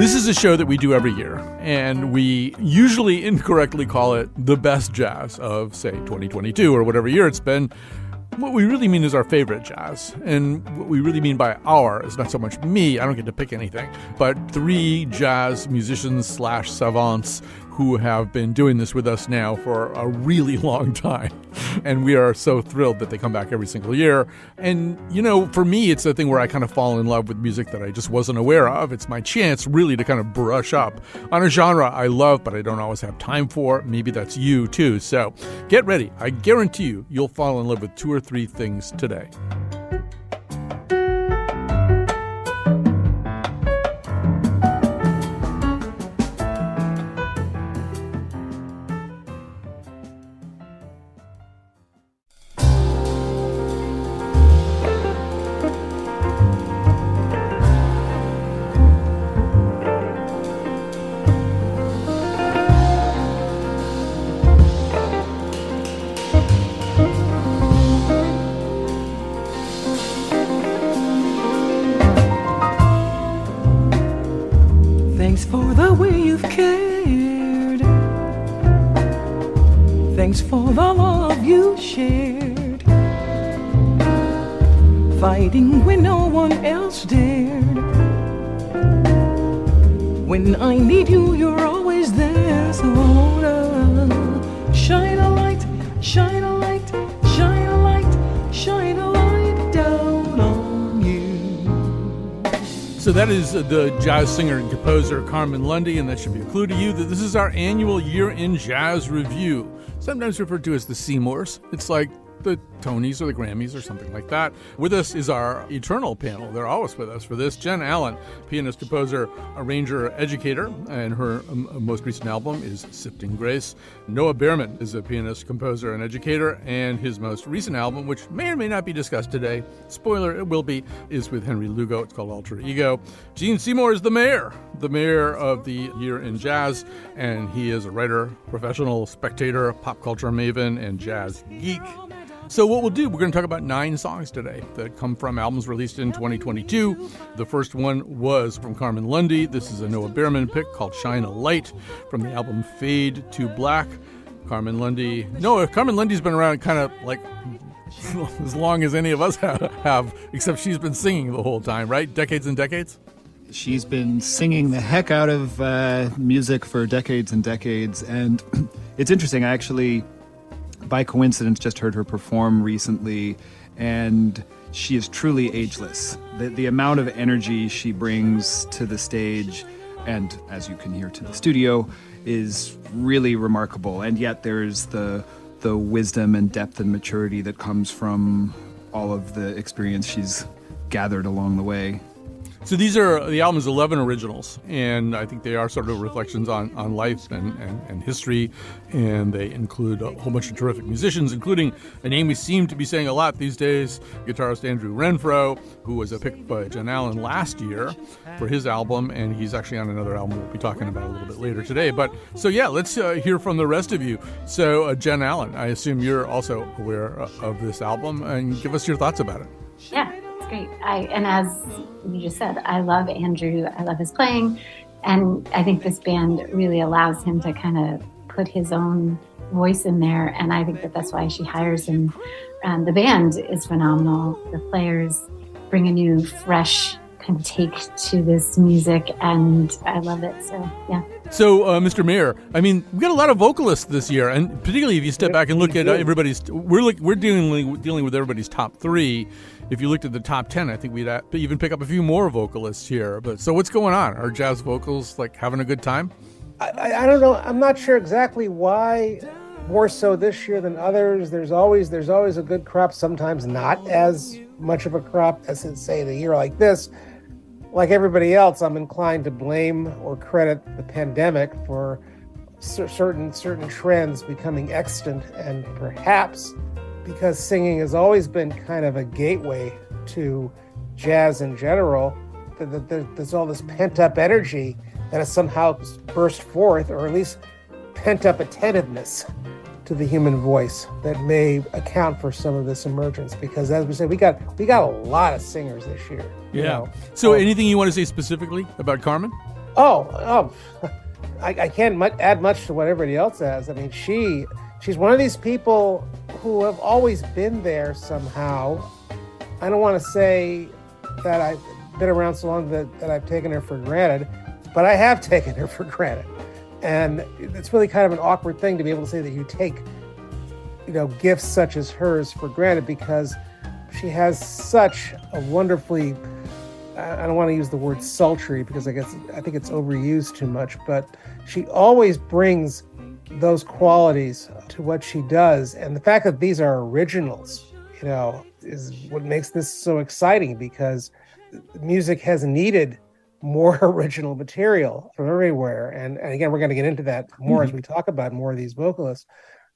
This is a show that we do every year, and we usually incorrectly call it the best jazz of, say, 2022 or whatever year it's been. What we really mean is our favorite jazz. And what we really mean by our is not so much me, I don't get to pick anything, but three jazz musicians / savants who have been doing this with us now for a really long time. And we are so thrilled that they come back every single year. And, you know, for me, it's a thing where I kind of fall in love with music that I just wasn't aware of. It's my chance really to kind of brush up on a genre I love, but I don't always have time for. Maybe that's you too. So get ready. I guarantee you, you'll fall in love with 2 or 3 things today. Thanks for the way you've cared. Thanks for the love you shared. Fighting when no one else dared. When I need you, you're always there. So shine a light, shine a light, shine a light, shine a light down on you. So that is the jazz singer and composer Carmen Lundy, and that should be a clue to you that this is our annual Year in Jazz review, sometimes referred to as the Seymours. It's like the Tonys or the Grammys or something like that. With us is our eternal panel. They're always with us for this. Jen Allen, pianist, composer, arranger, educator, and her most recent album is Sifting Grace. Noah Behrman is a pianist, composer, and educator, and his most recent album, which may or may not be discussed today, spoiler, it will be, is with Henry Lugo. It's called Alter Ego. Gene Seymour is the mayor of the Year in Jazz, and he is a writer, professional, spectator, pop culture maven, and jazz geek. So what we'll do, we're going to talk about 9 songs today that come from albums released in 2022. The first one was from Carmen Lundy. This is a Noah Behrman pick called Shine a Light from the album Fade to Black. Carmen Lundy's been around kind of like as long as any of us have, except she's been singing the whole time, right? Decades and decades? She's been singing the heck out of music for decades and decades. And it's interesting, I actually, by coincidence, just heard her perform recently, and she is truly ageless. The amount of energy she brings to the stage, and as you can hear, to the studio, is really remarkable. And yet there's the wisdom and depth and maturity that comes from all of the experience she's gathered along the way. So the album's 11 originals, and I think they are sort of reflections on life and history, and they include a whole bunch of terrific musicians, including a name we seem to be saying a lot these days, guitarist Andrew Renfro, who was a pick by Jen Allen last year for his album, and he's actually on another album we'll be talking about a little bit later today. But so yeah, let's hear from the rest of you. So Jen Allen, I assume you're also aware of this album, and give us your thoughts about it. Yeah. Great. And as you just said, I love Andrew. I love his playing. And I think this band really allows him to kind of put his own voice in there. And I think that's why she hires him. The band is phenomenal. The players bring a new, fresh kind of take to this music. And I love it. So, yeah. So, Mr. Mayor, I mean, we got a lot of vocalists this year, and particularly if you step back and look at everybody's, we're dealing with everybody's top 3. If you looked at the top 10, I think we'd even pick up a few more vocalists here. But so, what's going on? Are jazz vocals like having a good time? I don't know. I'm not sure exactly why. More so this year than others. There's always a good crop. Sometimes not as much of a crop as in, say, a year like this. Like everybody else, I'm inclined to blame or credit the pandemic for certain trends becoming extant, and perhaps because singing has always been kind of a gateway to jazz in general, there's all this pent-up energy that has somehow burst forth, or at least pent-up attentiveness to the human voice that may account for some of this emergence. Because as we said, we got a lot of singers this year. Yeah. So anything you want to say specifically about Carmen? Oh, I can't add much to what everybody else has. I mean, she's one of these people who have always been there somehow. I don't want to say that I've been around so long that I've taken her for granted, but I have taken her for granted. And it's really kind of an awkward thing to be able to say that you take, gifts such as hers for granted, because she has such a wonderfully, I don't want to use the word sultry because I think it's overused too much, but she always brings those qualities to what she does. And the fact that these are originals, is what makes this so exciting, because music has needed more original material from everywhere. And again, we're going to get into that more as we talk about more of these vocalists.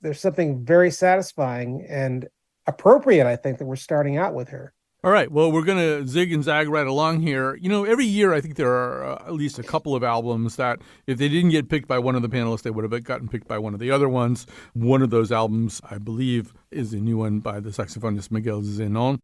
There's something very satisfying and appropriate, I think, that we're starting out with her. All right. Well, we're going to zig and zag right along here. Every year I think there are at least a couple of albums that if they didn't get picked by one of the panelists, they would have gotten picked by one of the other ones. One of those albums, I believe, is the new one by the saxophonist Miguel Zenon.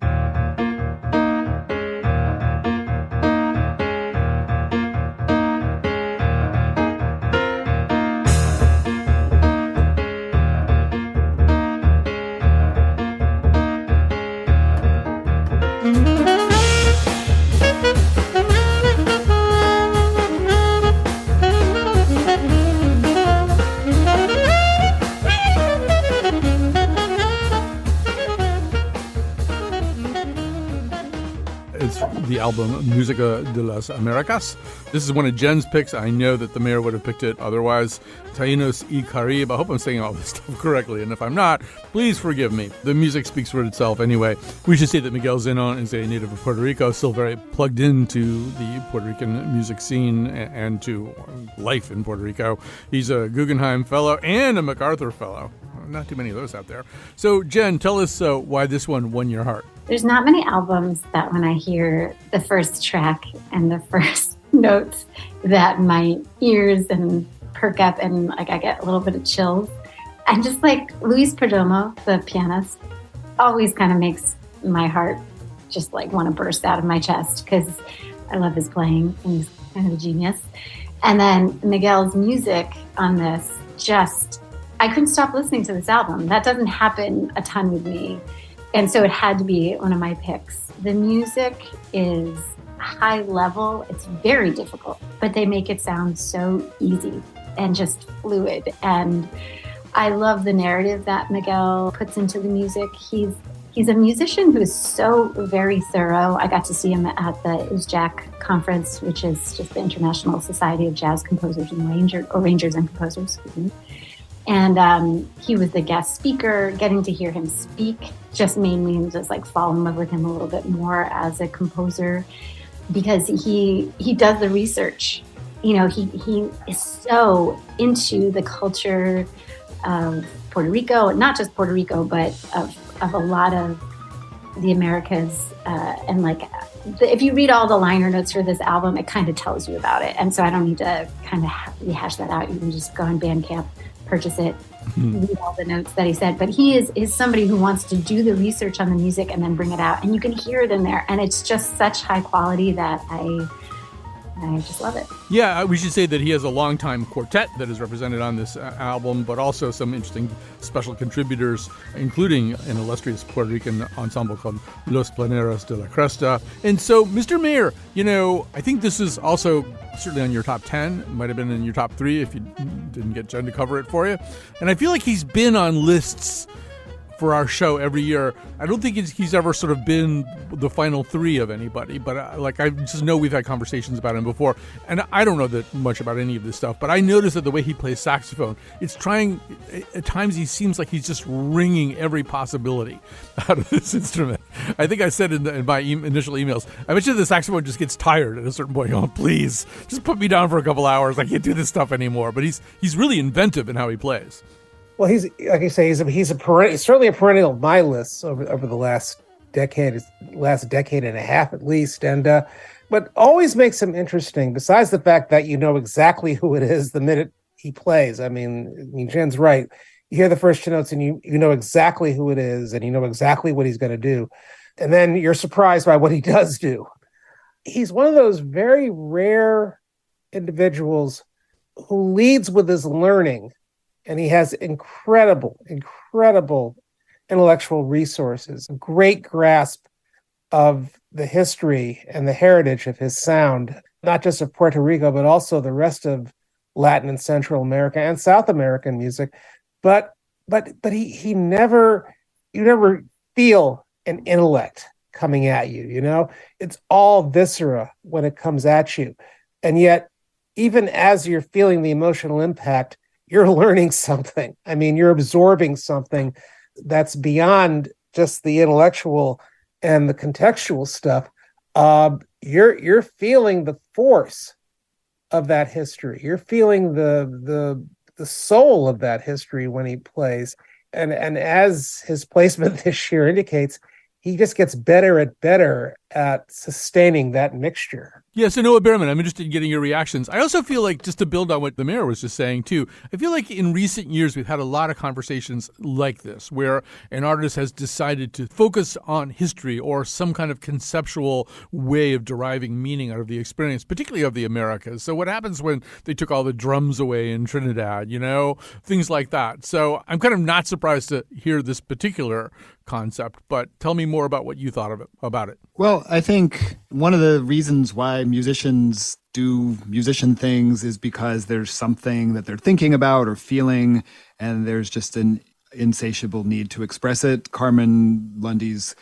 The album Música de las Americas. This is one of Jen's picks. I know that the mayor would have picked it otherwise. Taínos y Caribe. I hope I'm saying all this stuff correctly, and if I'm not, please forgive me. The music speaks for itself anyway. We should say that Miguel Zenon is a native of Puerto Rico, still very plugged into the Puerto Rican music scene and to life in Puerto Rico. He's a Guggenheim Fellow and a MacArthur Fellow. Not too many of those out there. So, Jen, tell us why this one won your heart. There's not many albums that when I hear the first track and the first notes that my ears and perk up and I get a little bit of chills. And just like Luis Perdomo, the pianist, always kind of makes my heart just want to burst out of my chest because I love his playing and he's kind of a genius. And then Miguel's music on this, I couldn't stop listening to this album. That doesn't happen a ton with me. And so it had to be one of my picks. The music is high level. It's very difficult, but they make it sound so easy and just fluid. And I love the narrative that Miguel puts into the music. He's a musician who is so very thorough. I got to see him at the ISJAC conference, which is just the International Society of Jazz Composers and Arrangers and Composers. And he was the guest speaker. Getting to hear him speak just made me just fall in love with him a little bit more as a composer, because he does the research. He is so into the culture of Puerto Rico, not just Puerto Rico, but of a lot of the Americas. And if you read all the liner notes for this album, it kind of tells you about it. And so I don't need to kind of rehash that out. You can just go on Bandcamp, purchase it, read all the notes that he said. But he is somebody who wants to do the research on the music and then bring it out. And you can hear it in there. And it's just such high quality that I just love it. Yeah, we should say that he has a longtime quartet that is represented on this album, but also some interesting special contributors, including an illustrious Puerto Rican ensemble called Los Planeros de la Cresta. And so, Mr. Mayor, I think this is also certainly on your top 10. It might have been in your top 3 if you didn't get Jen to cover it for you. And I feel like he's been on lists for our show every year. I don't think he's ever sort of been the final 3 of anybody, but I just know we've had conversations about him before, and I don't know that much about any of this stuff, but I notice that the way he plays saxophone, at times he seems like he's just wringing every possibility out of this instrument. I think I said in my initial emails, I mentioned the saxophone just gets tired at a certain point. Oh, please, just put me down for a couple hours. I can't do this stuff anymore. But he's really inventive in how he plays. Well, he's like you say, he's certainly a perennial on my list over the last decade and a half at least. And what always makes him interesting, besides the fact that you know exactly who it is the minute he plays. I mean, Jen's right. You hear the first 2 notes and you know exactly who it is, and you know exactly what he's going to do, and then you're surprised by what he does do. He's one of those very rare individuals who leads with his learning, and he has incredible intellectual resources, a great grasp of the history and the heritage of his sound, not just of Puerto Rico, but also the rest of Latin and Central America and South American music. But he never, you never feel an intellect coming at you, you know? It's all viscera when it comes at you. And yet, even as you're feeling the emotional impact, you're learning something. I mean, you're absorbing something that's beyond just the intellectual and the contextual stuff. You're feeling the force of that history. You're feeling the soul of that history when he plays. And as his placement this year indicates, he just gets better at sustaining that mixture. Yeah, so Noah Behrman, I'm interested in getting your reactions. I also feel like, just to build on what the mayor was just saying too, I feel like in recent years we've had a lot of conversations like this, where an artist has decided to focus on history or some kind of conceptual way of deriving meaning out of the experience, particularly of the Americas. So what happens when they took all the drums away in Trinidad, you know, things like that. So I'm kind of not surprised to hear this particular concept, but tell me more about what you thought about it. Well, I think one of the reasons why musicians do musician things is because there's something that they're thinking about or feeling, and there's just an insatiable need to express it. Carmen Lundy's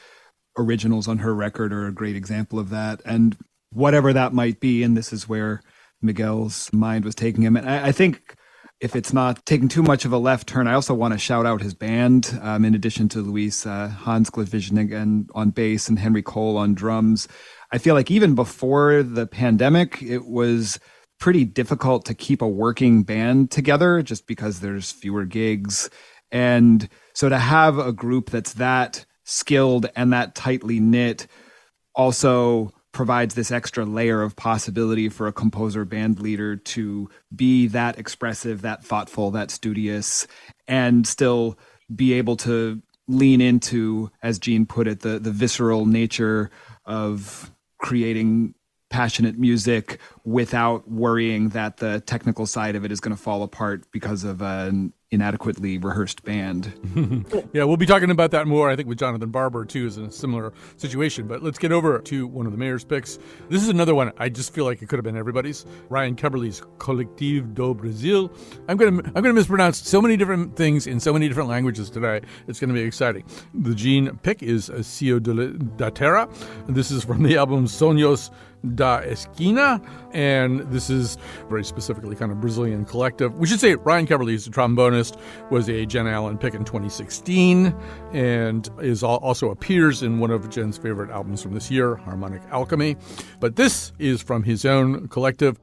originals on her record are a great example of that. And whatever that might be, and this is where Miguel's mind was taking him. And I think if it's not taking too much of a left turn, I also want to shout out his band, in addition to Luis, Hans Gliviznig on bass and Henry Cole on drums. I feel like even before the pandemic, it was pretty difficult to keep a working band together just because there's fewer gigs. And so to have a group that's that skilled and that tightly knit also provides this extra layer of possibility for a composer band leader to be that expressive, that thoughtful, that studious, and still be able to lean into, as Gene put it, the visceral nature of creating passionate music without worrying that the technical side of it is going to fall apart because of an inadequately rehearsed band. Yeah, we'll be talking about that more, I think, with Jonathan Barber, too, is in a similar situation. But let's get over to one of the mayor's picks. This is another one I just feel like it could have been everybody's. Ryan Keberle's Collective do Brasil. I'm gonna mispronounce so many different things in so many different languages today. It's going to be exciting. The Gene pick is Cio da Terra. This is from the album Sonhos da Esquina, and this is very specifically kind of Brazilian collective. We should say Ryan Keberle is a trombonist, was a Jen Allen pick in 2016, and also appears in one of Jen's favorite albums from this year, Harmonic Alchemy. But this is from his own collective.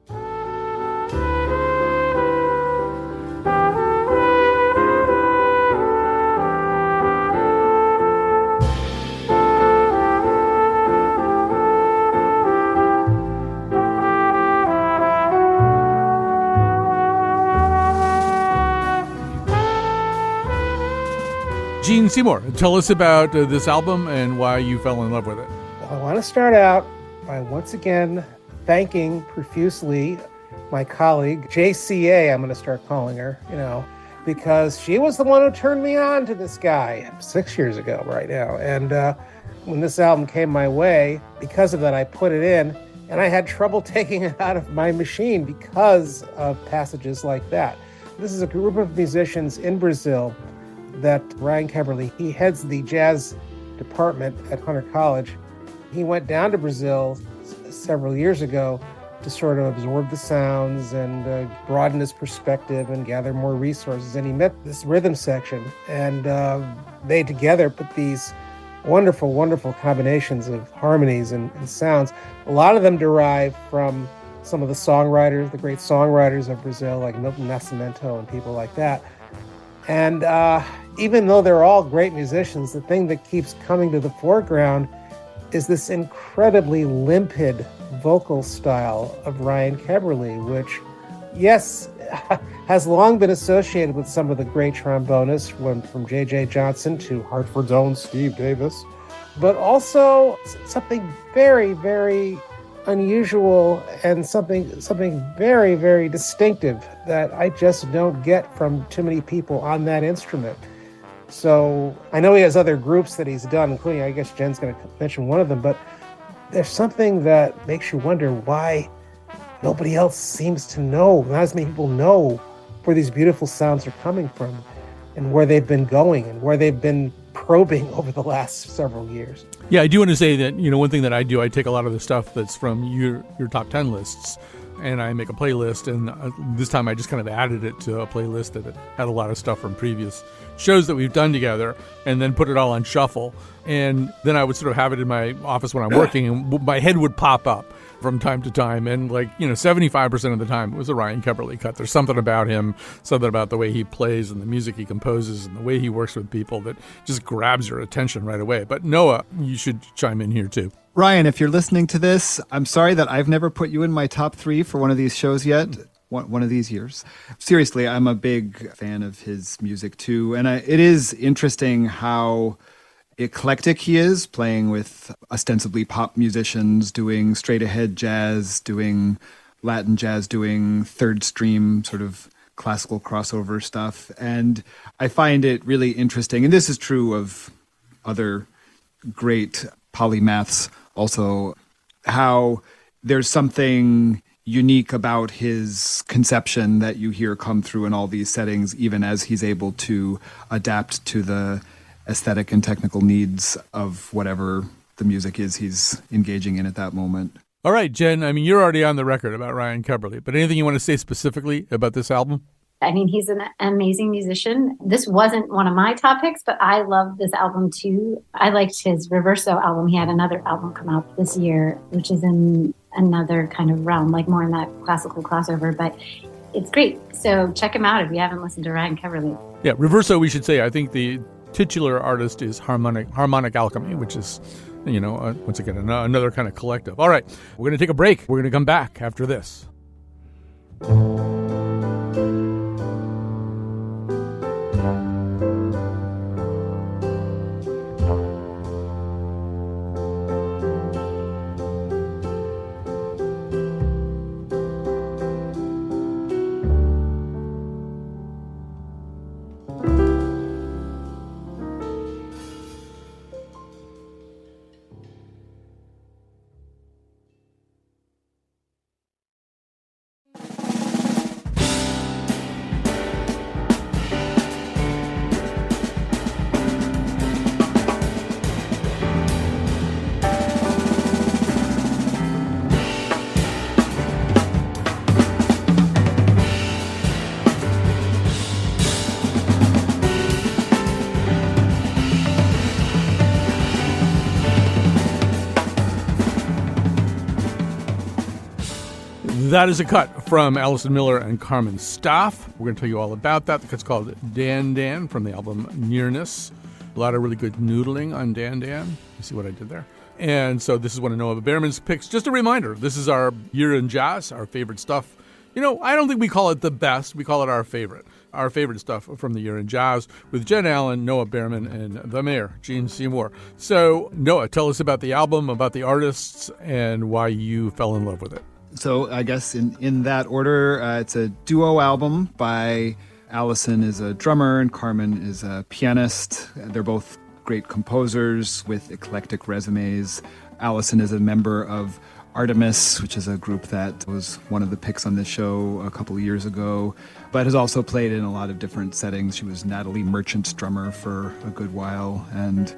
Gene Seymour, tell us about this album and why you fell in love with it. Well, I want to start out by once again thanking profusely my colleague, JCA, I'm going to start calling her, because she was the one who turned me on to this guy 6 years ago right now. And when this album came my way, because of that, I put it in, and I had trouble taking it out of my machine because of passages like that. This is a group of musicians in Brazil that Ryan Keberle, he heads the jazz department at Hunter College. He went down to Brazil several years ago to sort of absorb the sounds and broaden his perspective and gather more resources. And he met this rhythm section, and they together put these wonderful, wonderful combinations of harmonies and sounds. A lot of them derive from some of the songwriters, the great songwriters of Brazil, like Milton Nascimento and people like that. And even though they're all great musicians, the thing that keeps coming to the foreground is this incredibly limpid vocal style of Ryan Keberle, which, yes, has long been associated with some of the great trombonists, from J.J. Johnson to Hartford's own Steve Davis, but also something very, very unusual and something very, very distinctive that I just don't get from too many people on that instrument. So I know he has other groups that he's done, including, I guess Jen's going to mention one of them, but there's something that makes you wonder why nobody else seems to know, not as many people know where these beautiful sounds are coming from and where they've been going and where they've been probing over the last several years. Yeah, I do want to say that, one thing that I do, I take a lot of the stuff that's from your top 10 lists and I make a playlist, and this time I just kind of added it to a playlist that had a lot of stuff from previous shows that we've done together, and then put it all on shuffle. And then I would sort of have it in my office when I'm working, and my head would pop up from time to time, and 75% of the time it was a Ryan Keverly cut. There's something about him, something about the way he plays and the music he composes and the way he works with people that just grabs your attention right away. But Noah, you should chime in here too. Ryan, if you're listening to this, I'm sorry that I've never put you in my top 3 for one of these shows yet. One of these years. Seriously, I'm a big fan of his music too. And it is interesting how eclectic he is, playing with ostensibly pop musicians, doing straight ahead jazz, doing Latin jazz, doing third stream sort of classical crossover stuff. And I find it really interesting. And this is true of other great polymaths also, how there's something unique about his conception that you hear come through in all these settings, even as he's able to adapt to the aesthetic and technical needs of whatever the music is he's engaging in at that moment. All right, Jen, you're already on the record about Ryan Keverly, but anything you want to say specifically about this album? He's an amazing musician. This wasn't one of my top picks, but I love this album too. I liked his Reverso album. He had another album come out this year, which is in another kind of realm, like more in that classical crossover, but it's great. So check him out if you haven't listened to Ryan Keverly. Yeah, Reverso, we should say, I think the titular artist is Harmonic Alchemy, which is, once again, another kind of collective. All right, we're going to take a break. We're going to come back after this. That is a cut from Allison Miller and Carmen Staff. We're going to tell you all about that. The cut's called Dan Dan from the album Nearness. A lot of really good noodling on Dan Dan. You see what I did there? And so this is one of Noah Behrman's picks. Just a reminder, this is our year in jazz, our favorite stuff. I don't think we call it the best. We call it our favorite. Our favorite stuff from the year in jazz with Jen Allen, Noah Behrman, and the mayor, Gene Seymour. So, Noah, tell us about the album, about the artists, and why you fell in love with it. So I guess in that order, it's a duo album by Allison is a drummer and Carmen is a pianist. They're both great composers with eclectic resumes. Allison is a member of Artemis, which is a group that was one of the picks on this show a couple of years ago, but has also played in a lot of different settings. She was Natalie Merchant's drummer for a good while. And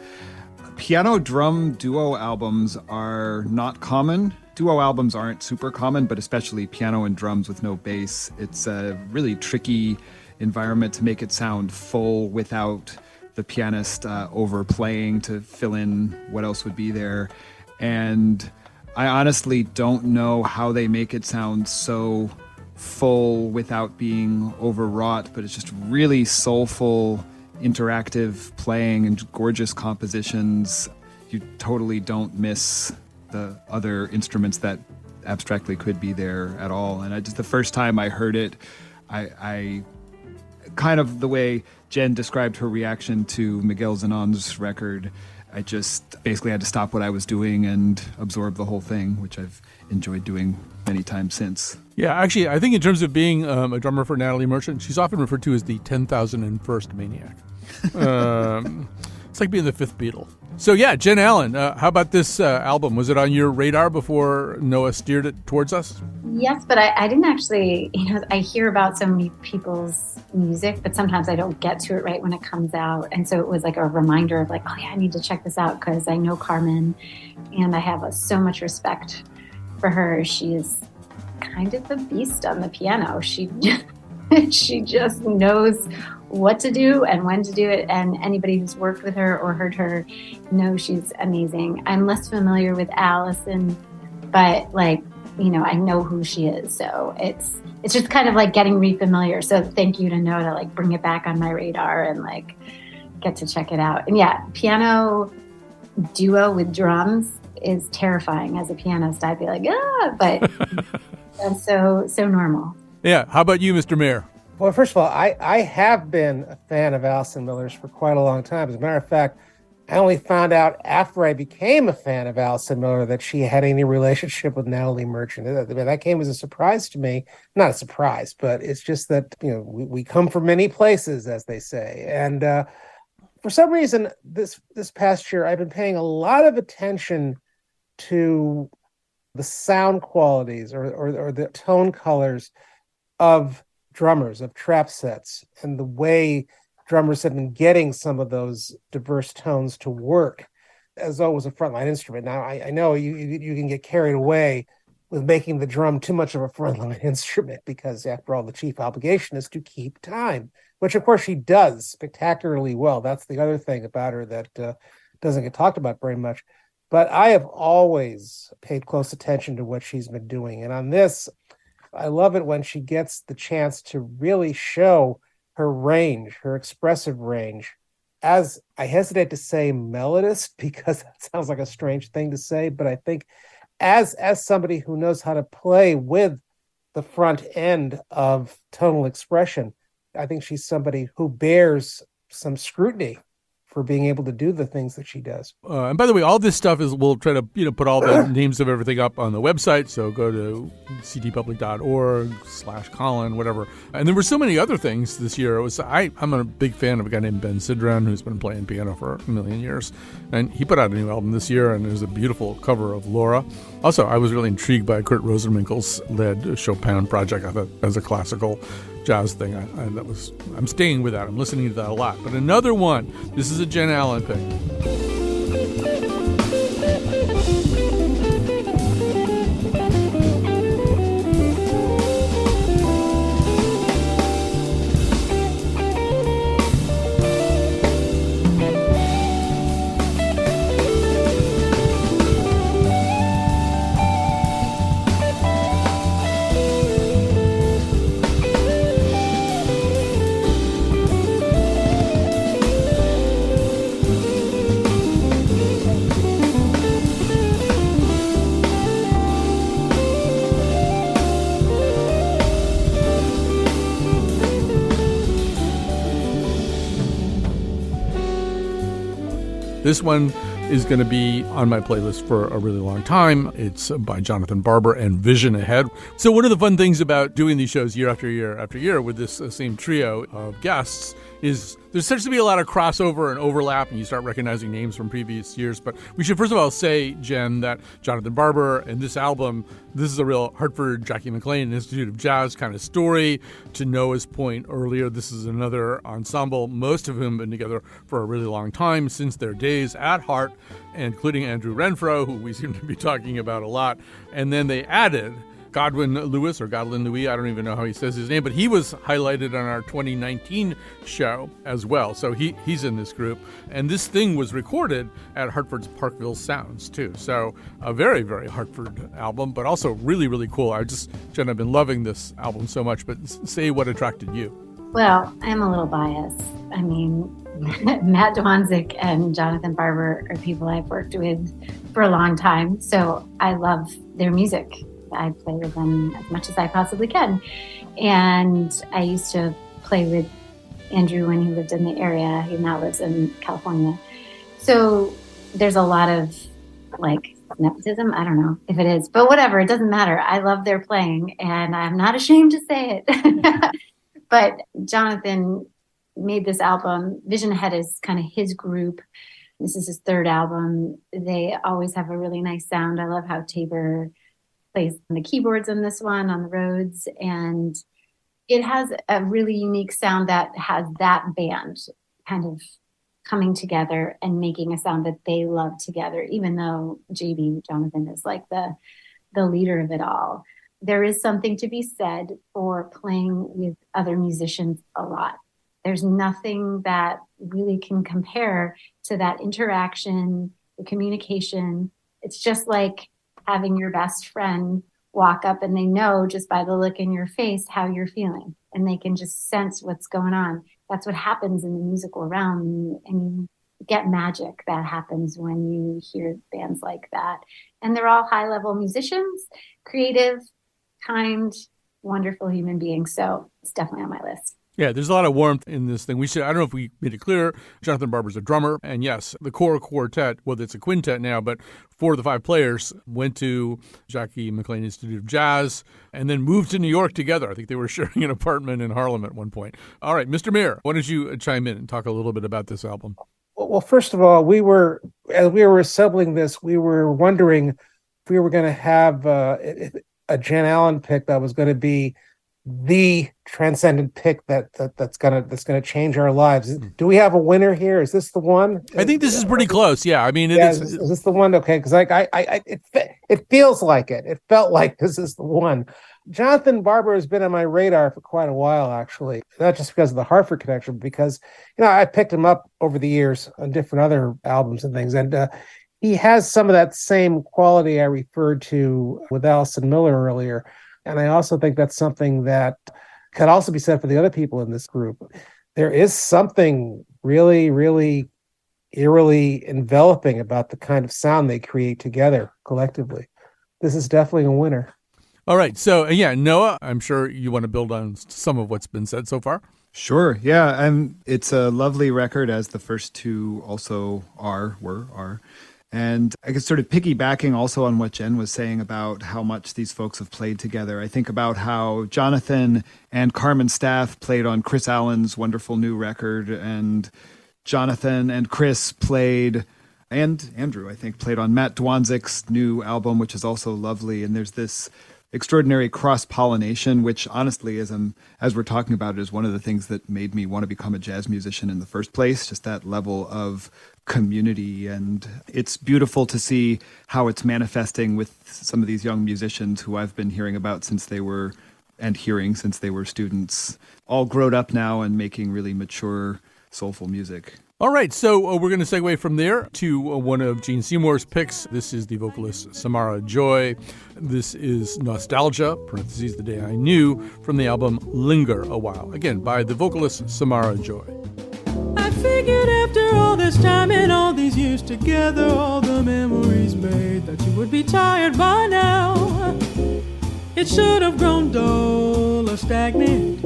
piano drum duo albums are not common. Duo albums aren't super common, but especially piano and drums with no bass. It's a really tricky environment to make it sound full without the pianist overplaying to fill in what else would be there. And I honestly don't know how they make it sound so full without being overwrought, but it's just really soulful, interactive playing and gorgeous compositions. You totally don't miss the other instruments that abstractly could be there at all. And the first time I heard it, I kind of the way Jen described her reaction to Miguel Zenon's record, I just basically had to stop what I was doing and absorb the whole thing, which I've enjoyed doing many times since. Yeah, actually, I think in terms of being a drummer for Natalie Merchant, she's often referred to as the 10,001st Maniac. It's like being the fifth Beatle. So yeah, Jen Allen, how about this album? Was it on your radar before Noah steered it towards us? Yes, but I didn't actually, I hear about so many people's music, but sometimes I don't get to it right when it comes out. And so it was like a reminder of like, oh yeah, I need to check this out because I know Carmen and I have so much respect for her. She is kind of a beast on the piano. She just knows what to do and when to do it. And anybody who's worked with her or heard her knows she's amazing. I'm less familiar with Allison, but I know who she is. So it's just kind of like getting refamiliar. So thank you to Noah to like bring it back on my radar and like get to check it out. And yeah, piano duo with drums is terrifying. As a pianist, I'd be like, but that's so normal. Yeah. How about you, Mr. Mayer? Well, first of all, I have been a fan of Alison Miller's for quite a long time. As a matter of fact, I only found out after I became a fan of Alison Miller that she had any relationship with Natalie Merchant. That came as a surprise to me. Not a surprise, but it's just that, we come from many places, as they say. And for some reason, this past year, I've been paying a lot of attention to the sound qualities or the tone colors of drummers, of trap sets, and the way drummers have been getting some of those diverse tones to work as though it was a frontline instrument. Now, I know you can get carried away with making the drum too much of a frontline instrument because, after all, the chief obligation is to keep time, which, of course, she does spectacularly well. That's the other thing about her that doesn't get talked about very much. But I have always paid close attention to what she's been doing. And on this, I love it when she gets the chance to really show her range, her expressive range, as I hesitate to say melodist because that sounds like a strange thing to say, but I think as somebody who knows how to play with the front end of tonal expression, I think she's somebody who bears some scrutiny for being able to do the things that she does. And by the way, all this stuff we'll try to put all the names of everything up on the website. So go to ctpublic.org/Colin, whatever. And there were so many other things this year. I'm a big fan of a guy named Ben Sidran who's been playing piano for a million years, and he put out a new album this year, and there's a beautiful cover of Laura. Also, I was really intrigued by Kurt Rosenwinkel's led Chopin project. I thought as a classical jazz thing. I'm staying with that. I'm listening to that a lot. But another one, this is a Jen Allen pick. This one is going to be on my playlist for a really long time. It's by Jonathan Barber and Vision Ahead. So one of the fun things about doing these shows year after year after year with this same trio of guests is there starts to be a lot of crossover and overlap, and you start recognizing names from previous years. But we should first of all say, Jen, that Jonathan Barber and this album, this is a real Hartford Jackie McLean Institute of Jazz kind of story. To Noah's point earlier, this is another ensemble, most of whom have been together for a really long time, since their days at Hart, including Andrew Renfro, who we seem to be talking about a lot. And then they added Godwin Louis, I don't even know how he says his name, but he was highlighted on our 2019 show as well. So he's in this group. And this thing was recorded at Hartford's Parkville Sounds, too. So a very, very Hartford album, but also really, really cool. Jen, I've been loving this album so much, but say what attracted you. Well, I'm a little biased. I mean, Matt Dwanzik and Jonathan Barber are people I've worked with for a long time. So I love their music. I play with them as much as I possibly can. And I used to play with Andrew when he lived in the area. He now lives in California. So there's a lot of like nepotism. I don't know if it is, but whatever, it doesn't matter. I love their playing and I'm not ashamed to say it. But Jonathan made this album. Vision Ahead is kind of his group. This is his third album. They always have a really nice sound. I love how Tabor plays the keyboards on this one, on the Rhodes. And it has a really unique sound that has that band kind of coming together and making a sound that they love together, even though JB, Jonathan, is like the leader of it all. There is something to be said for playing with other musicians a lot. There's nothing that really can compare to that interaction, the communication. It's just like having your best friend walk up and they know just by the look in your face how you're feeling and they can just sense what's going on. That's what happens in the musical realm, and you get magic that happens when you hear bands like that. And they're all high-level musicians, creative, kind, wonderful human beings. So it's definitely on my list. Yeah, there's a lot of warmth in this thing. I don't know if we made it clear, Jonathan Barber's a drummer. And yes, the core quartet, well, it's a quintet now, but 4 of the 5 players went to Jackie McLean Institute of Jazz and then moved to New York together. I think they were sharing an apartment in Harlem at one point. All right, Mr. Mir, why don't you chime in and talk a little bit about this album? Well, first of all, as we were assembling this, we were wondering if we were going to have a Jan Allen pick that was going to be the transcendent pick that's gonna change our lives. Do we have a winner here? Is this the one? I think this is pretty close. Yeah, I mean, is this the one? Okay, because it feels like it. It felt like this is the one. Jonathan Barber has been on my radar for quite a while, actually. Not just because of the Hartford connection, but because I picked him up over the years on different other albums and things, and he has some of that same quality I referred to with Allison Miller earlier. And I also think that's something that could also be said for the other people in this group. There is something really, really eerily enveloping about the kind of sound they create together collectively. This is definitely a winner. All right. So, yeah, Noah, I'm sure you want to build on some of what's been said so far. Sure. Yeah. It's a lovely record, as the first 2 also are. And I guess sort of piggybacking also on what Jen was saying about how much these folks have played together. I think about how Jonathan and Carmen Staff played on Chris Allen's wonderful new record, and Jonathan and Chris played, and Andrew, I think, played on Matt Dwanzik's new album, which is also lovely. And there's this extraordinary cross-pollination, which honestly, as we're talking about it, is one of the things that made me want to become a jazz musician in the first place, just that level of community. And it's beautiful to see how it's manifesting with some of these young musicians who I've been hearing about since they were students, all grown up now and making really mature, soulful music. All right, so we're going to segue from there to one of Gene Seymour's picks. This is the vocalist Samara Joy. This is Nostalgia, parentheses, The Day I Knew, from the album Linger a While, again, by the vocalist Samara Joy. I figured after all this time and all these years together, all the memories made, that you would be tired by now. It should have grown dull or stagnant,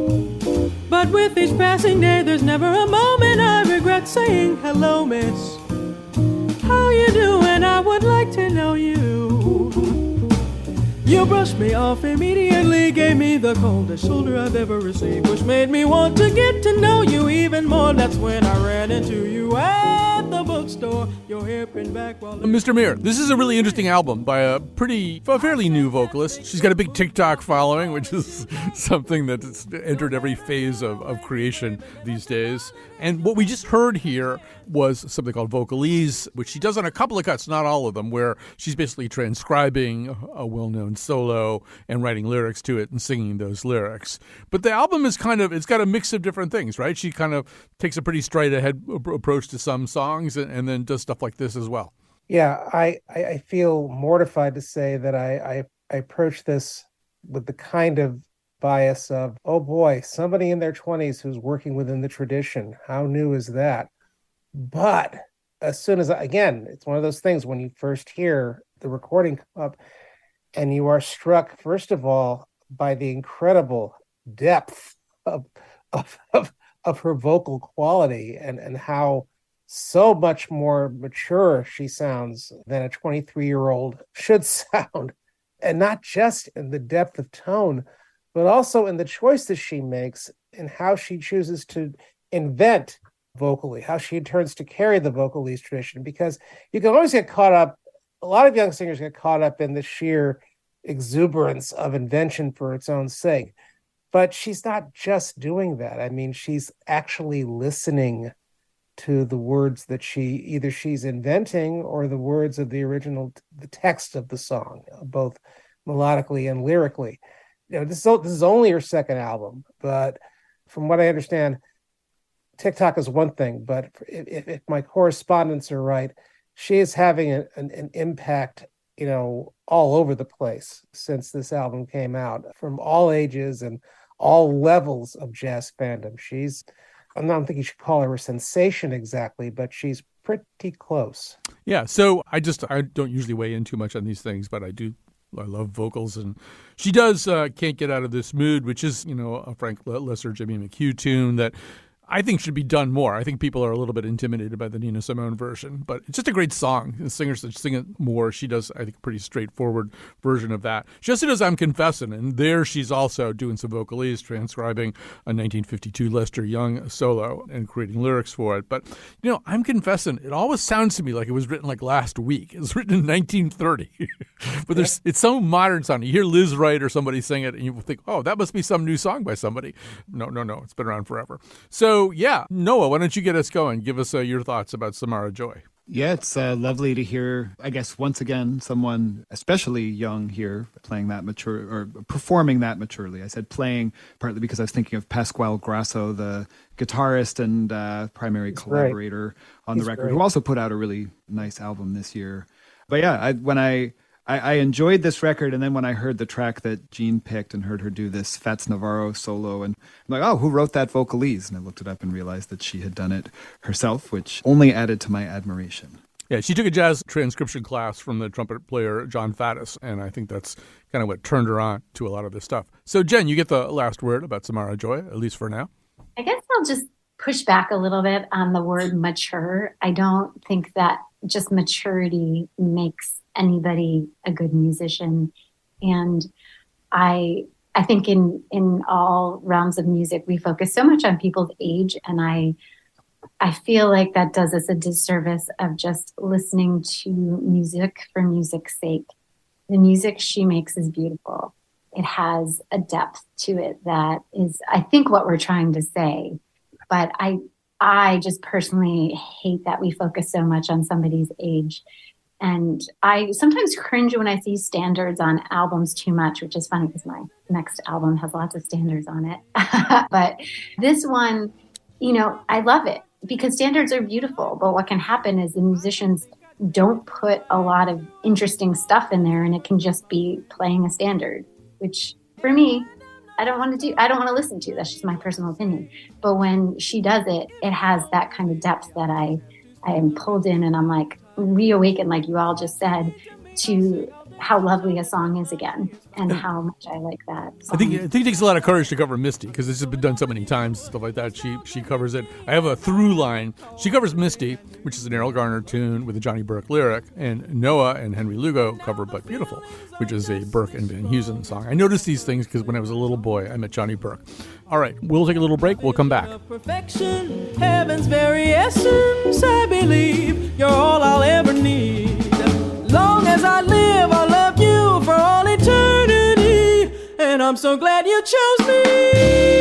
but with each passing day there's never a moment I regret saying hello, miss. How you doing? I would like to know you. You brushed me off immediately, gave me the coldest shoulder I've ever received, which made me want to get to know you even more. That's when I ran into you at the bookstore, your hair pinned back while... Mr. Mir, this is a really interesting album by a fairly new vocalist. She's got a big TikTok following, which is something that's entered every phase of creation these days. And what we just heard here was something called Vocalese, which she does on a couple of cuts, not all of them, where she's basically transcribing a well-known solo and writing lyrics to it and singing those lyrics. But the album is it's got a mix of different things, right? She kind of takes a pretty straight-ahead approach to some songs and then does stuff like this as well. Yeah, I feel mortified to say that I approach this with the kind of bias of, oh boy, somebody in their 20s who's working within the tradition. How new is that? But as soon as, again, it's one of those things when you first hear the recording come up and you are struck, first of all, by the incredible depth of her vocal quality and how so much more mature she sounds than a 23-year-old should sound. And not just in the depth of tone, but also in the choices she makes and how she chooses to invent vocally, how she turns to carry the vocalese tradition. Because you can always get caught up, a lot of young singers get caught up in the sheer exuberance of invention for its own sake. But she's not just doing that. I mean, she's actually listening to the words that she's inventing or the words of the original, the text of the song, both melodically and lyrically. This is only her second album, but from what I understand, TikTok is one thing, but if my correspondents are right, she is having an impact, all over the place since this album came out, from all ages and all levels of jazz fandom. I don't think you should call her a sensation exactly, but she's pretty close. Yeah, so I don't usually weigh in too much on these things, but I love vocals, and she does Can't Get Out of This Mood, which is, a Frank Lesser, Jimmy McHugh tune that I think should be done more. I think people are a little bit intimidated by the Nina Simone version, but it's just a great song. The singers should sing it more. She does, I think, a pretty straightforward version of that. She also does I'm Confessin', and there she's also doing some vocalese, transcribing a 1952 Lester Young solo and creating lyrics for it. But, I'm Confessin', it always sounds to me like it was written like last week. It was written in 1930. But it's so modern sounding. You hear Liz Wright or somebody sing it, and you think, oh, that must be some new song by somebody. No, it's been around forever. So, yeah, Noah, why don't you get us going? Give us your thoughts about Samara Joy. Yeah, it's lovely to hear, I guess, once again, someone especially young here playing that mature or performing that maturely. I said playing partly because I was thinking of Pasquale Grasso, the guitarist and primary collaborator on the record, who also put out a really nice album this year. But yeah, when I enjoyed this record, and then when I heard the track that Jean picked and heard her do this Fats Navarro solo, and I'm like, oh, who wrote that vocalese? And I looked it up and realized that she had done it herself, which only added to my admiration. Yeah, she took a jazz transcription class from the trumpet player John Faddis, and I think that's kind of what turned her on to a lot of this stuff. So, Jen, you get the last word about Samara Joy, at least for now. I guess I'll just push back a little bit on the word mature. I don't think that just maturity makes anybody a good musician. And I think in all realms of music, we focus so much on people's age. And I feel like that does us a disservice of just listening to music for music's sake. The music she makes is beautiful. It has a depth to it that is, I think, what we're trying to say. But I just personally hate that we focus so much on somebody's age. And I sometimes cringe when I see standards on albums too much, which is funny because my next album has lots of standards on it. But this one, I love it because standards are beautiful. But what can happen is the musicians don't put a lot of interesting stuff in there, and it can just be playing a standard, which for me, I don't want to listen to. That's just my personal opinion. But when she does it, it has that kind of depth that I am pulled in, and I'm like, reawakened, like you all just said, to how lovely a song is again and how much I like that song. I think it takes a lot of courage to cover Misty because this has been done so many times, stuff like that. She covers it. I have a through line. She covers Misty, which is an Errol Garner tune with a Johnny Burke lyric, and Noah and Henry Lugo cover But Beautiful, which is a Burke and Van Heusen song. I noticed these things because when I was a little boy, I met Johnny Burke. All right, we'll take a little break. We'll come back. Perfection, heaven's very essence, I believe you're all I'll ever need. Long as I live, I'll love you for all eternity, and I'm so glad you chose me.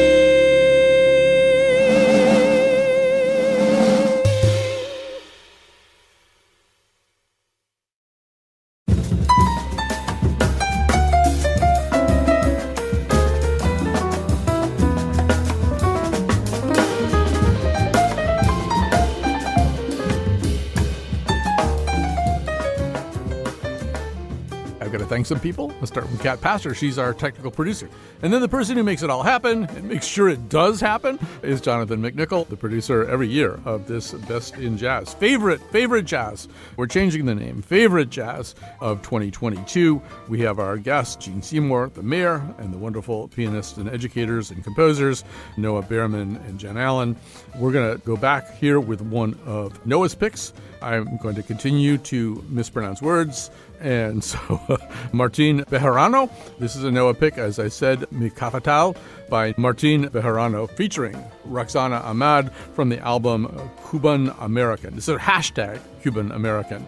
I've got to thank some people. Let's start with Kat Pastor. She's our technical producer. And then the person who makes it all happen and makes sure it does happen is Jonathan McNichol, the producer every year of this Best in Jazz. Favorite jazz. We're changing the name. Favorite jazz of 2022. We have our guests, Gene Seymour, the mayor, and the wonderful pianists and educators and composers, Noah Behrman and Jen Allen. We're going to go back here with one of Noah's picks. I'm going to continue to mispronounce words. And so, Martin Bejarano. This is a Noah pick, as I said, Mi Capital by Martin Bejarano, featuring Roxana Ahmad from the album Cuban American. This is a hashtag Cuban American.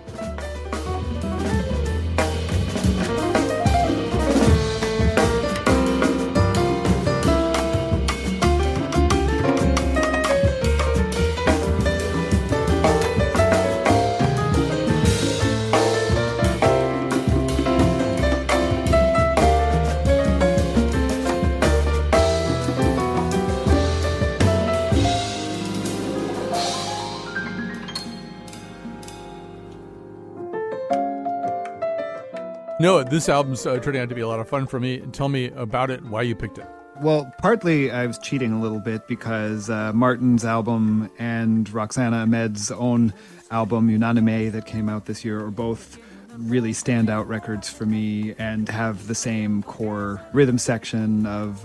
Noah, this album's turning out to be a lot of fun for me. Tell me about it, why you picked it. Well, partly I was cheating a little bit because Martin's album and Roxana Ahmed's own album, Unanime, that came out this year, are both really standout records for me and have the same core rhythm section of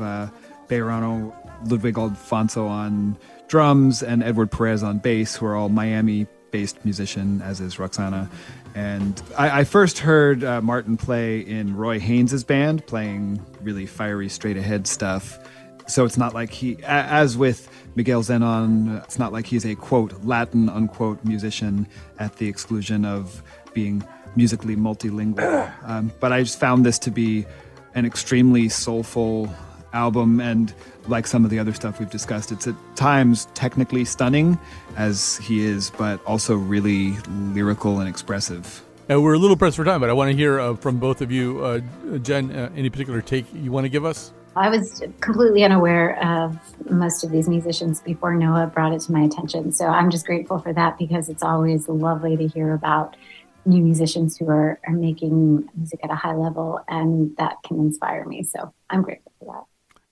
Bejarano, Ludwig Alfonso on drums, and Edward Perez on bass, who are all Miami-based musician, as is Roxana. And I first heard Martin play in Roy Haynes' band, playing really fiery, straight-ahead stuff. So it's not like he, as with Miguel Zenon, it's not like he's a, quote, Latin, unquote, musician at the exclusion of being musically multilingual. But I just found this to be an extremely soulful album, and like some of the other stuff we've discussed, it's at times technically stunning, as he is, but also really lyrical and expressive. And we're a little pressed for time, but I want to hear from both of you. Jen, any particular take you want to give us? I was completely unaware of most of these musicians before Noah brought it to my attention. So I'm just grateful for that, because it's always lovely to hear about new musicians who are making music at a high level, and that can inspire me. So I'm grateful for that.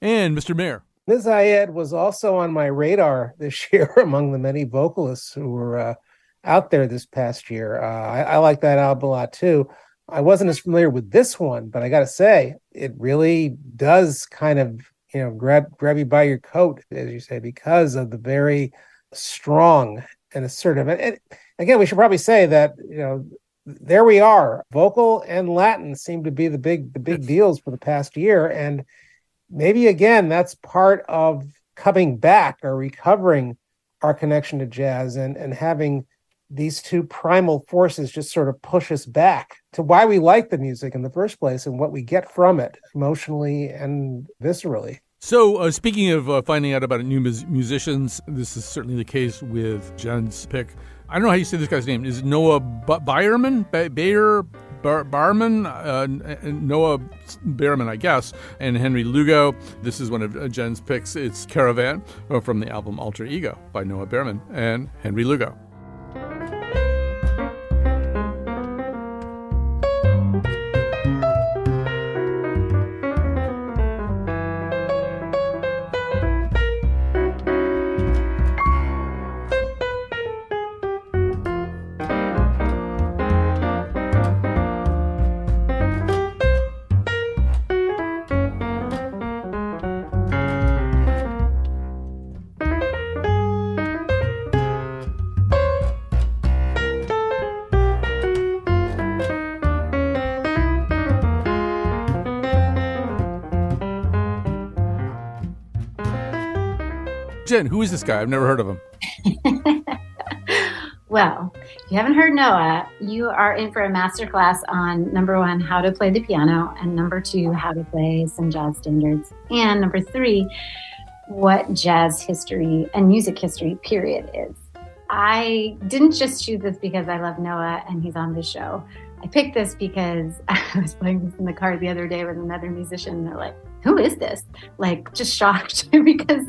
And Mr. Mayor. Ms. Ayed was also on my radar this year among the many vocalists who were out there this past year. I like that album a lot too. I wasn't as familiar with this one, but I got to say, it really does kind of, grab you by your coat, as you say, because of the very strong and assertive. And again, we should probably say that, there we are. Vocal and Latin seem to be the big deals for the past year. And maybe, again, that's part of coming back or recovering our connection to jazz and having these two primal forces just sort of push us back to why we like the music in the first place and what we get from it emotionally and viscerally. So speaking of finding out about new musicians, this is certainly the case with Jen's pick. I don't know how you say this guy's name. Is it Noah Behrman? Barman, Noah Behrman, I guess, and Henry Lugo. This is one of Jen's picks. It's Caravan from the album Alter Ego by Noah Behrman and Henry Lugo. Jen, who is this guy? I've never heard of him. Well, if you haven't heard Noah, you are in for a masterclass on, number one, how to play the piano, and number two, how to play some jazz standards, and number three, what jazz history and music history, period, is. I didn't just choose this because I love Noah and he's on this show. I picked this because I was playing this in the car the other day with another musician, and they're like, who is this? Like, just shocked because,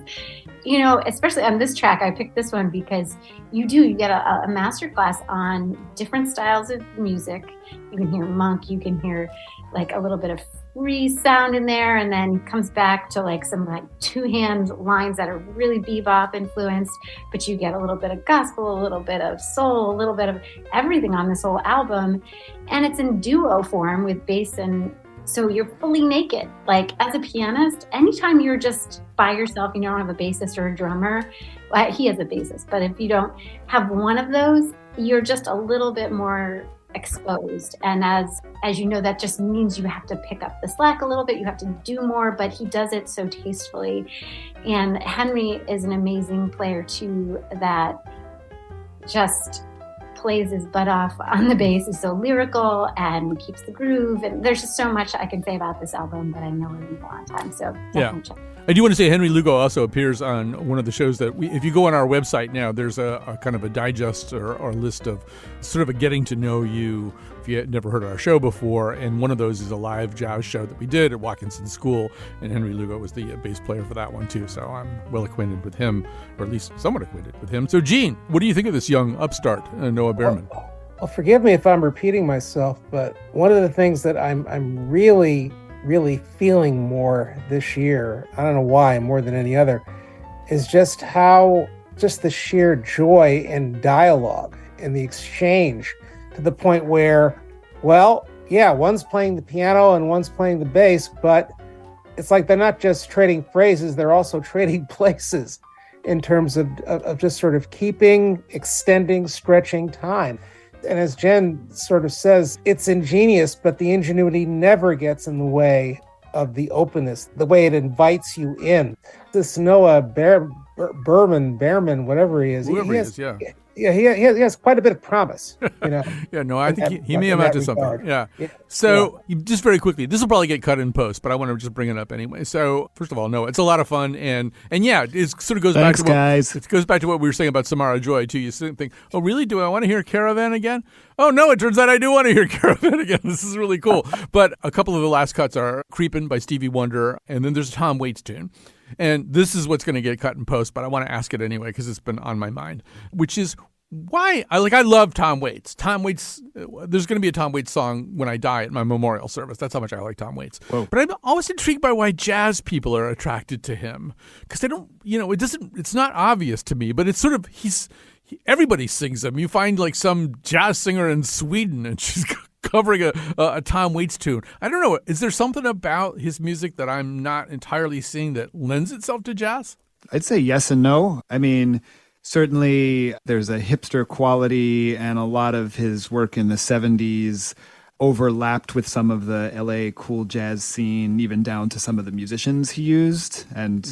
you know, especially on this track, I picked this one because you get a master class on different styles of music. You can hear monk, you can hear like a little bit of free sound in there, and then comes back to like some like two-hand lines that are really bebop influenced, but you get a little bit of gospel, a little bit of soul, a little bit of everything on this whole album. And it's in duo form with bass, and so you're fully naked. Like, as a pianist, anytime you're just by yourself and you don't have a bassist or a drummer, well, he has a bassist, but if you don't have one of those, you're just a little bit more exposed. And as you know, that just means you have to pick up the slack a little bit. You have to do more, but he does it so tastefully. And Henry is an amazing player too, that just plays his butt off on the bass. He's so lyrical and keeps the groove. And there's just so much I can say about this album, but I know we're going to go on time. So definitely check. I do want to say Henry Lugo also appears on one of the shows that if you go on our website now, there's a kind of a digest or list of sort of a getting to know you if you had never heard our show before. And one of those is a live jazz show that we did at Watkinson School. And Henry Lugo was the bass player for that one, too. So I'm well acquainted with him, or at least somewhat acquainted with him. So, Gene, what do you think of this young upstart, Noah Behrman? Well, forgive me if I'm repeating myself, but one of the things that I'm really feeling more this year, I don't know why, more than any other, is just the sheer joy in dialogue and the exchange, to the point where, well, yeah, one's playing the piano and one's playing the bass, but it's like they're not just trading phrases, they're also trading places in terms of just sort of extending, stretching time. And as Jen sort of says, it's ingenious, but the ingenuity never gets in the way of the openness, the way it invites you in. This Noah Behrman, whatever he is, he has quite a bit of promise. You know? Yeah, no, I think he may amount to something. Yeah. So just very quickly, this will probably get cut in post, but I want to just bring it up anyway. So first of all, no, it's a lot of fun, and yeah, it sort of goes back to it goes back to what we were saying about Samara Joy too. You think, oh, really? Do I want to hear Caravan again? Oh no, it turns out I do want to hear Caravan again. This is really cool. But a couple of the last cuts are Creepin' by Stevie Wonder, and then there's a Tom Waits tune. And this is what's going to get cut in post, but I want to ask it anyway because it's been on my mind, which is why I love Tom Waits. Tom Waits, there's going to be a Tom Waits song when I die at my memorial service. That's how much I like Tom Waits. Whoa. But I'm always intrigued by why jazz people are attracted to him, because they don't, it's not obvious to me, but it's sort of, everybody sings him. You find like some jazz singer in Sweden and she's covering a Tom Waits tune. I don't know. Is there something about his music that I'm not entirely seeing that lends itself to jazz? I'd say yes and no. I mean, certainly there's a hipster quality, and a lot of his work in the 70s overlapped with some of the LA cool jazz scene, even down to some of the musicians he used, and,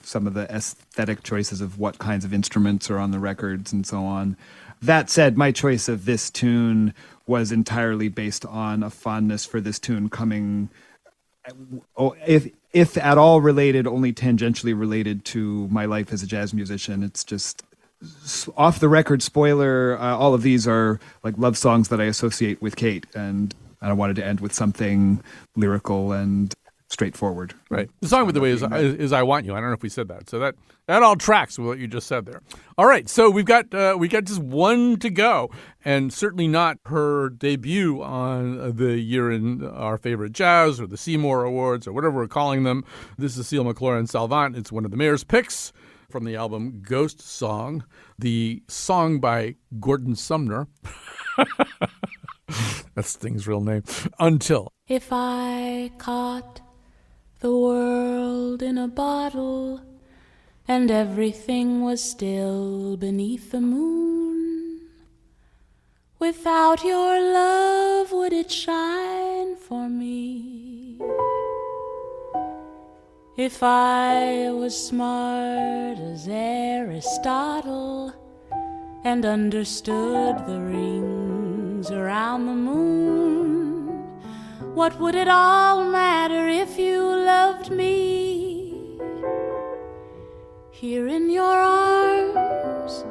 some of the aesthetic choices of what kinds of instruments are on the records and so on. That said, my choice of this tune was entirely based on a fondness for this tune coming, if at all related, only tangentially related to my life as a jazz musician. It's just off the record spoiler. All of these are like love songs that I associate with Kate, and I wanted to end with something lyrical and straightforward. Right. The song, by the way, is "I Want You." I don't know if we said that, so that all tracks with what you just said there. All right, so we got just one to go, and certainly not her debut on the Year in Our Favorite Jazz or the Seymour Awards or whatever we're calling them. This is Cecile McLaurin Salvant. It's one of the mayor's picks from the album Ghost Song, the song by Gordon Sumner. That's Sting's real name. Until. If I caught the world in a bottle and everything was still beneath the moon, without your love would it shine for me? If I was smart as Aristotle and understood the rings around the moon, what would it all matter if you loved me? Here in your arms,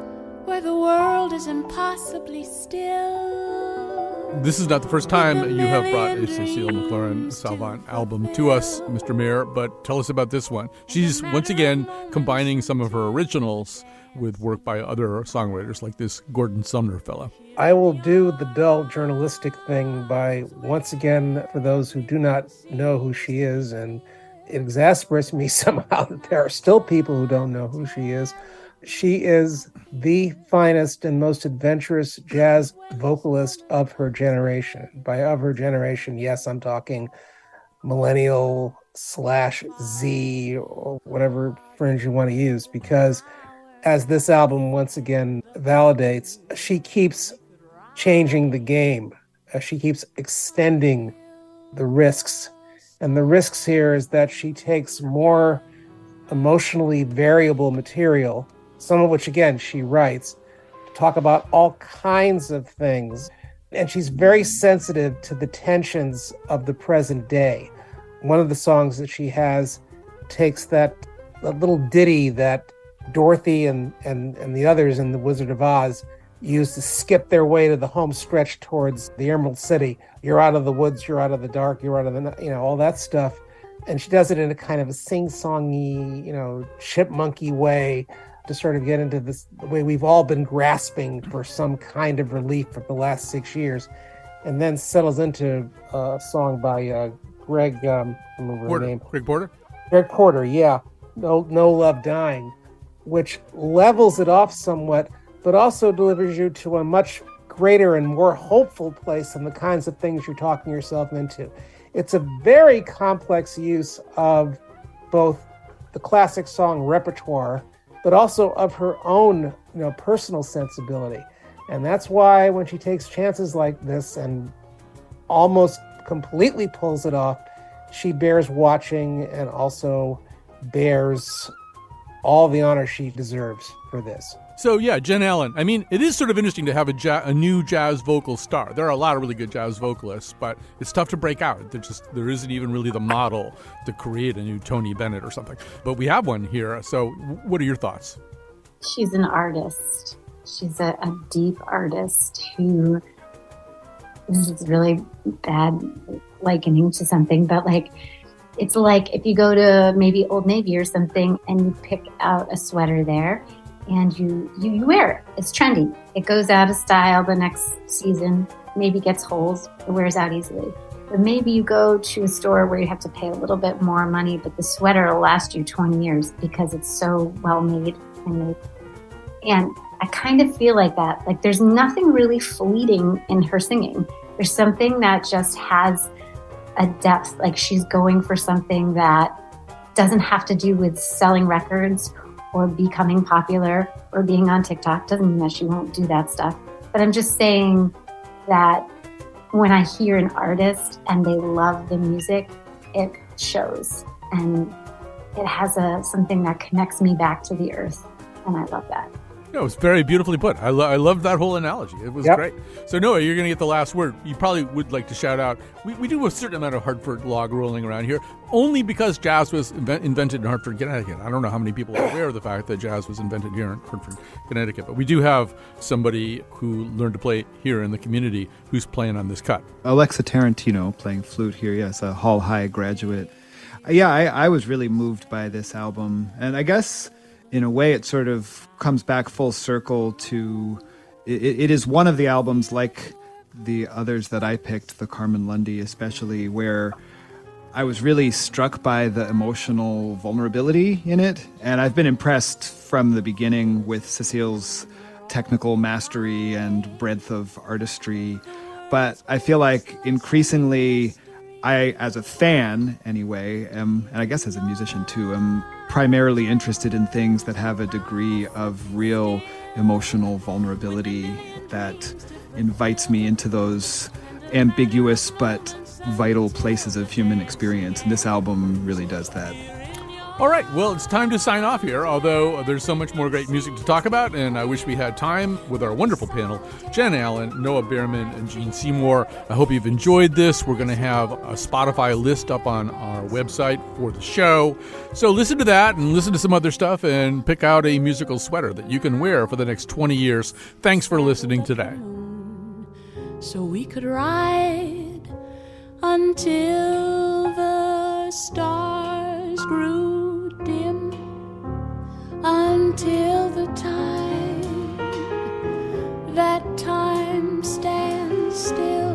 where the world is impossibly still, This is not the first time you have brought a Cecile McLaurin-Salvant album to us, Mr. Mayor, but tell us about this one. She's, once again, combining some of her originals with work by other songwriters like this Gordon Sumner fella. I will do the dull journalistic thing by, once again, for those who do not know who she is, and it exasperates me somehow that there are still people who don't know who she is. She is the finest and most adventurous jazz vocalist of her generation. By of her generation, yes, I'm talking millennial/Z or whatever fringe you want to use, because as this album once again validates, she keeps changing the game. She keeps extending the risks. And the risks here is that she takes more emotionally variable material, some of which, again, she writes, to talk about all kinds of things. And she's very sensitive to the tensions of the present day. One of the songs that she has takes that little ditty that Dorothy and the others in The Wizard of Oz used to skip their way to the home stretch towards the Emerald City. You're out of the woods, you're out of the dark, you're out of the, all that stuff. And she does it in a kind of a sing-songy, chipmunky way to sort of get into this, the way we've all been grasping for some kind of relief for the last 6 years, and then settles into a song by Greg, remember Porter. her name? Greg Porter? Greg Porter, yeah. No Love Dying, which levels it off somewhat, but also delivers you to a much greater and more hopeful place than the kinds of things you're talking yourself into. It's a very complex use of both the classic song repertoire, but also of her own, personal sensibility. And that's why when she takes chances like this and almost completely pulls it off, she bears watching and also bears all the honor she deserves for this. So yeah, Jen Allen. I mean, it is sort of interesting to have a new jazz vocal star. There are a lot of really good jazz vocalists, but it's tough to break out. There isn't even really the model to create a new Tony Bennett or something. But we have one here. So what are your thoughts? She's an artist. She's a deep artist who, this is really bad likening to something, but it's like if you go to maybe Old Navy or something and you pick out a sweater there and you wear it. It's trendy. It goes out of style the next season, maybe gets holes, it wears out easily. But maybe you go to a store where you have to pay a little bit more money, but the sweater will last you 20 years because it's so well made and made. And I kind of feel like that. Like there's nothing really fleeting in her singing. There's something that just has a depth. Like she's going for something that doesn't have to do with selling records or becoming popular or being on TikTok. Doesn't mean that she won't do that stuff. But I'm just saying that when I hear an artist and they love the music, it shows. And it has something that connects me back to the earth. And I love that. No, it's very beautifully put. I love that whole analogy. It was great. So Noah, you're going to get the last word. You probably would like to shout out. We do a certain amount of Hartford log rolling around here, only because jazz was invented in Hartford, Connecticut. I don't know how many people are aware of the fact that jazz was invented here in Hartford, Connecticut. But we do have somebody who learned to play here in the community who's playing on this cut. Alexa Tarantino playing flute here. Yes, a Hall High graduate. Yeah, I was really moved by this album. And I guess in a way, it sort of comes back full circle to, it is one of the albums like the others that I picked, the Carmen Lundy especially, where I was really struck by the emotional vulnerability in it. And I've been impressed from the beginning with Cecile's technical mastery and breadth of artistry. But I feel like increasingly, I, as a fan anyway, and I guess as a musician too, am primarily interested in things that have a degree of real emotional vulnerability that invites me into those ambiguous but vital places of human experience. And this album really does that. All right, well, it's time to sign off here, although there's so much more great music to talk about, and I wish we had time with our wonderful panel, Jen Allen, Noah Behrman, and Gene Seymour. I hope you've enjoyed this. We're going to have a Spotify list up on our website for the show. So listen to that and listen to some other stuff and pick out a musical sweater that you can wear for the next 20 years. Thanks for listening today. so we could ride until the stars grew dim, until the time, that time stands still.